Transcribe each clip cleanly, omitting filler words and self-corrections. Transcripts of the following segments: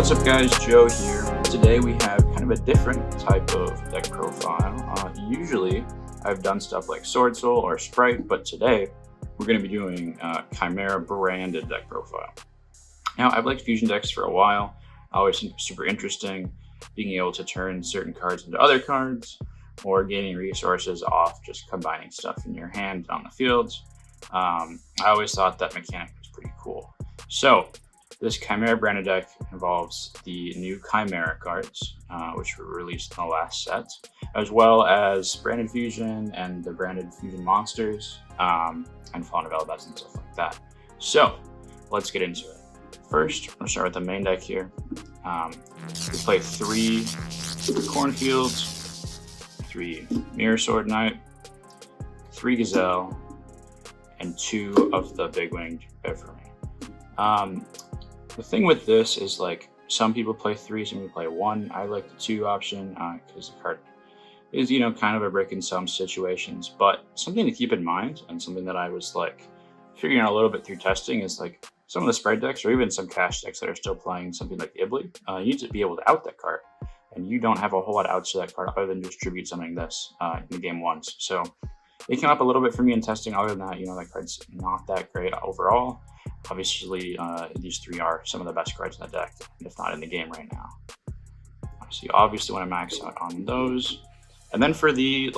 What's up guys, Joe here. Today we have kind of a different type of deck profile. Usually I've done stuff like SWORDSOUL or SPRIGHT, but today we're going to be doing Chimera branded deck profile. Now I've liked fusion decks for a while. I always think it's super interesting being able to turn certain cards into other cards or gaining resources off just combining stuff in your hand on the fields. I always thought that mechanic was pretty cool. So this Chimera branded deck involves the new Chimera cards, which were released in the last set, as well as branded fusion and the branded fusion monsters, and Fallen of Elbaz and stuff like that. So let's get into it. First, I'm gonna start with the main deck here. We play 3 Cornfields, 3 Mirror Sword Knight, 3 Gazelle, and 2 of the Big Winged Everme. The thing with this is, like, some people play 3, some people play 1. I like the 2 option because the card is, you know, kind of a brick in some situations. But something to keep in mind, and something that I was like figuring out a little bit through testing, is like some of the spread decks or even some cash decks that are still playing something like Ibli, you need to be able to out that card. And you don't have a whole lot of outs to that card other than just tribute summoning this in the game once. So it came up a little bit for me in testing. Other than that, you know, that card's not that great overall. Obviously, these 3 are some of the best cards in the deck, if not in the game right now. So you obviously want to max out on those. And then for the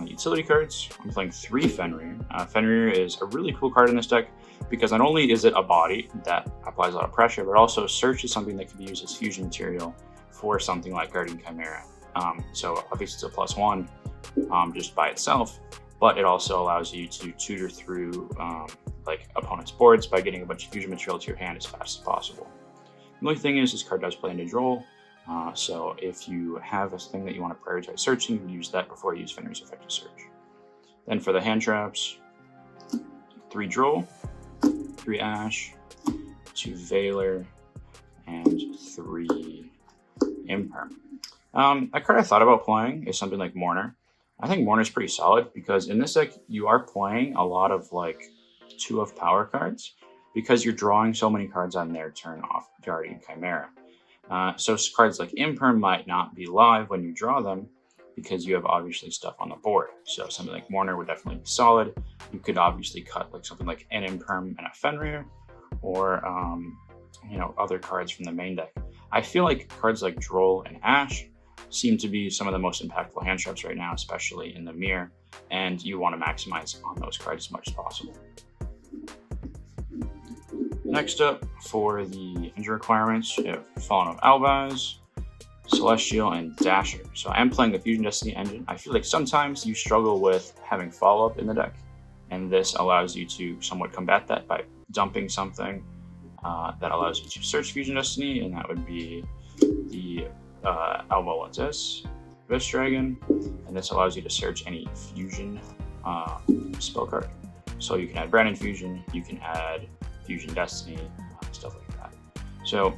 utility cards, I'm playing 3 Fenrir. Fenrir is a really cool card in this deck because not only is it a body that applies a lot of pressure, but also Search is something that can be used as fusion material for something like Guardian Chimera. So obviously it's a +1 just by itself, but it also allows you to tutor through like opponent's boards by getting a bunch of fusion material to your hand as fast as possible. The only thing is this card does play into Droll, so if you have a thing that you want to prioritize searching, you can use that before you use Fenrir's effective search. Then for the hand traps, 3 Droll, 3 Ash, 2 Veiler, and 3 Imperm. A card I thought about playing is something like Mourner. I think Mourner is pretty solid because in this deck you are playing a lot of like 2 of power cards because you're drawing so many cards on their turn off Guardian Chimera. So cards like Imperm might not be live when you draw them because you have obviously stuff on the board. So something like Mourner would definitely be solid. You could obviously cut like something like an Imperm and a Fenrir, or you know, other cards from the main deck. I feel like cards like Droll and Ash seem to be some of the most impactful hand traps right now, especially in the mirror, and you want to maximize on those cards as much as possible. Next up, for the engine requirements, you have Fallen of Elbaz, Celestial, and Dasher. So I am playing the Fusion Destiny engine. I feel like sometimes you struggle with having follow-up in the deck, and this allows you to somewhat combat that by dumping something that allows you to search Fusion Destiny, and that would be the Elbow Lenses, Vis Dragon, and this allows you to search any fusion spell card. So you can add Branded Fusion, you can add Fusion Destiny, stuff like that. So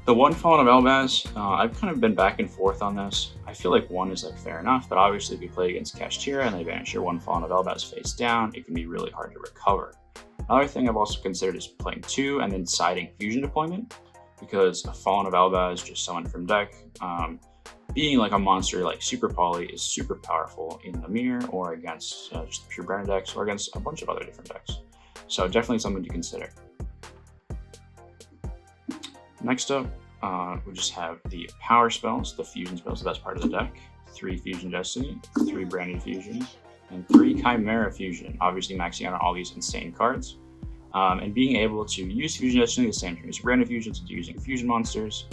the 1 Fallen of Elbaz, I've kind of been back and forth on this. I feel like 1 is like fair enough, but obviously if you play against Kashtira and they banish your 1 Fallen of Elbaz face down, it can be really hard to recover. Another thing I've also considered is playing 2 and then siding Fusion Deployment, because a Fallen of Elbaz just summoned from deck, being like a monster like Super Poly is super powerful in the mirror or against just pure branded decks or against a bunch of other different decks. So definitely something to consider. Next up, we just have the power spells, the fusion spells, that's part of the deck. 3 Fusion Destiny, 3 Branded Fusion, and 3 Chimera Fusion, obviously maxing out on all these insane cards. And being able to use Fusion Destiny the same turn as Branded Fusions into using fusion monsters,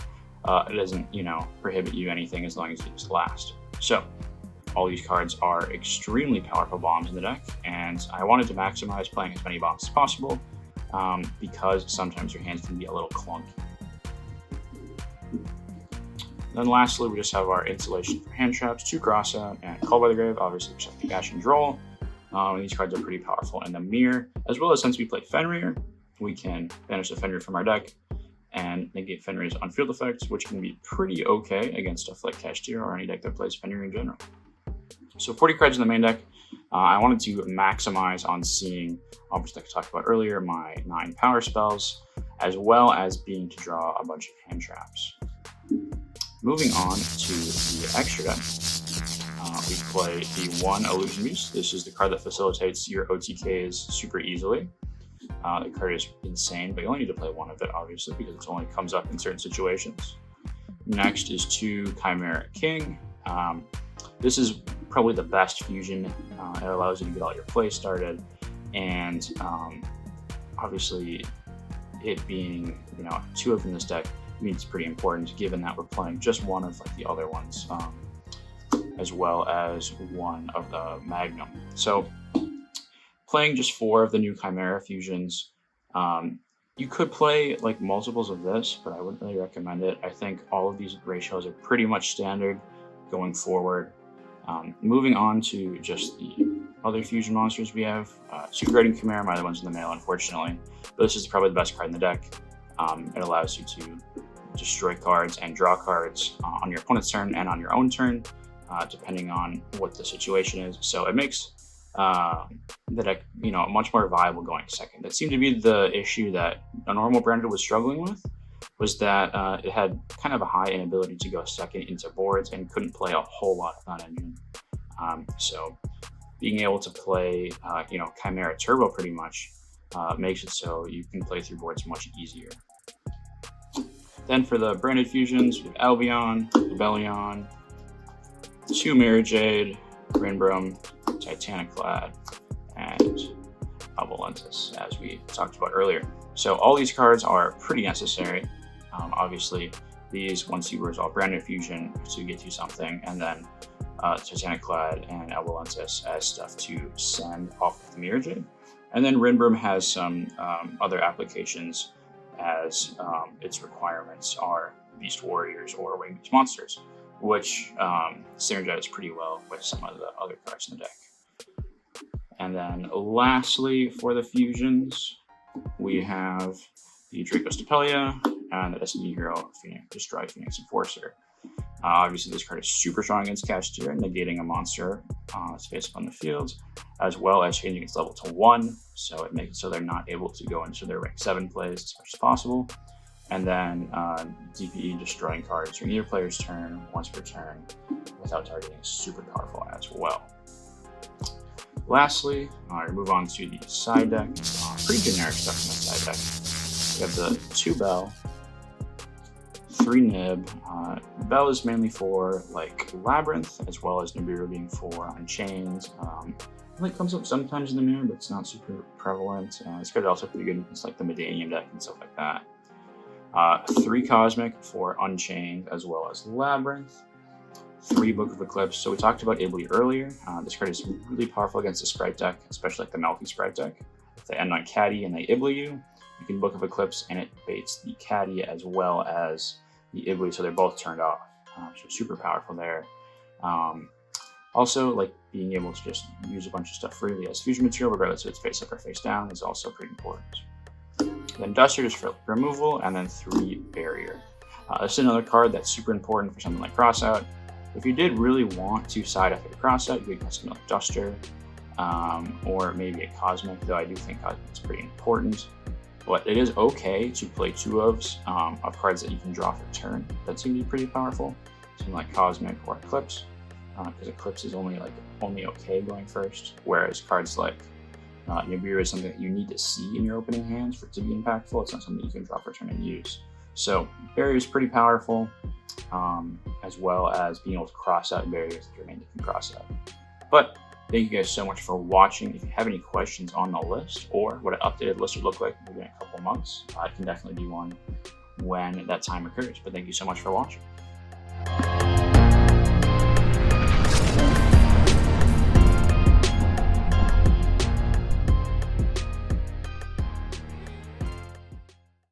it doesn't, you know, prohibit you anything as long as you use last. So all these cards are extremely powerful bombs in the deck, and I wanted to maximize playing as many bombs as possible because sometimes your hands can be a little clunky. Then lastly, we just have our installation for hand traps, 2 Crossout, and Call by the Grave, obviously for something Ash and Droll. And these cards are pretty powerful in the mirror, as well as since we play Fenrir, we can banish the Fenrir from our deck and negate Fenrir's on-field effects, which can be pretty okay against stuff like Kashtira or any deck that plays Fenrir in general. So 40 cards in the main deck. I wanted to maximize on seeing, obviously like I talked about earlier, my 9 power spells, as well as being to draw a bunch of hand traps. Moving on to the extra deck, we play the 1 Illusion Beast. This is the card that facilitates your OTKs super easily. The card is insane, but you only need to play 1 of it, obviously, because it only comes up in certain situations. Next is 2 Chimera King. This is probably the best fusion. It allows you to get all your plays started, and obviously it being 2 of in this deck means it's pretty important, given that we're playing just 1 of like the other ones, as well as 1 of the Magnum. So playing just 4 of the new Chimera fusions, you could play like multiples of this, but I wouldn't really recommend it. I think all of these ratios are pretty much standard going forward. Moving on to just the other fusion monsters we have, 2 Grading Chimera, my other one's in the mail, unfortunately, but this is probably the best card in the deck. It allows you to destroy cards and draw cards on your opponent's turn and on your own turn, depending on what the situation is. So it makes the deck, much more viable going second. That seemed to be the issue that a normal branded was struggling with, was that it had kind of a high inability to go second into boards and couldn't play a whole lot of non-engine. So being able to play, Chimera Turbo pretty much makes it so you can play through boards much easier. Then for the branded fusions, we have Albion, Rebellion, 2 Mirror Jade, Rinbrum, Titanic Clad, and Valentis, as we talked about earlier. So all these cards are pretty necessary. Obviously, these, once you resolve branded fusion to get you something, and then Titanic Clad and Valentis as stuff to send off the Mirror Jade. And then Rinbrum has some other applications, as its requirements are Beast Warriors or Winged Beast Monsters, which synergize pretty well with some of the other cards in the deck. And then lastly, for the fusions, we have the Draco Stapelia and the Destiny Hero Destroy Phoenix Enforcer. Obviously, this card is super strong against kashtira, negating a monster that's face up on the field, as well as changing its level to 1, so it makes it so they're not able to go into their rank 7 plays as much as possible. And then DPE, destroying cards during either player's turn once per turn without targeting, is super powerful as well. Lastly, we move on to the side deck. Pretty generic stuff in the side deck. We have the 2 Bell, 3 Nib. Bell is mainly for like Labyrinth, as well as Nibiru being for Unchained. It comes up sometimes in the mirror, but it's not super prevalent. This card is also pretty good against like the Medanium deck and stuff like that. 3 Cosmic for Unchained, as well as Labyrinth. 3 Book of Eclipse. So we talked about Ibly earlier. This card is really powerful against the Sprite deck, especially like the Melky Sprite deck. If they end on Caddy and they Ibly you, you can Book of Eclipse and it baits the Caddy as well as the Ibly, so they're both turned off. So super powerful there. Also, like being able to just use a bunch of stuff freely as fusion material, regardless if it's face up or face down, is also pretty important. Then Duster is for removal, and then 3 Barrier. This is another card that's super important for something like Crossout. If you did really want to side up a Crossout, you could something like Duster, or maybe a Cosmic, though I do think Cosmic's pretty important. But it is okay to play 2 of cards that you can draw for turn. That seem to be pretty powerful. Something like Cosmic or Eclipse, because Eclipse is only okay going first, whereas cards like Nibiru is something that you need to see in your opening hands for it to be impactful. It's not something you can draw for turn and use. So Barrier is pretty powerful, as well as being able to cross out barriers that your main deck can cross out. But thank you guys so much for watching. If you have any questions on the list or what an updated list would look like maybe in a couple months, I can definitely do one when that time occurs. But thank you so much for watching.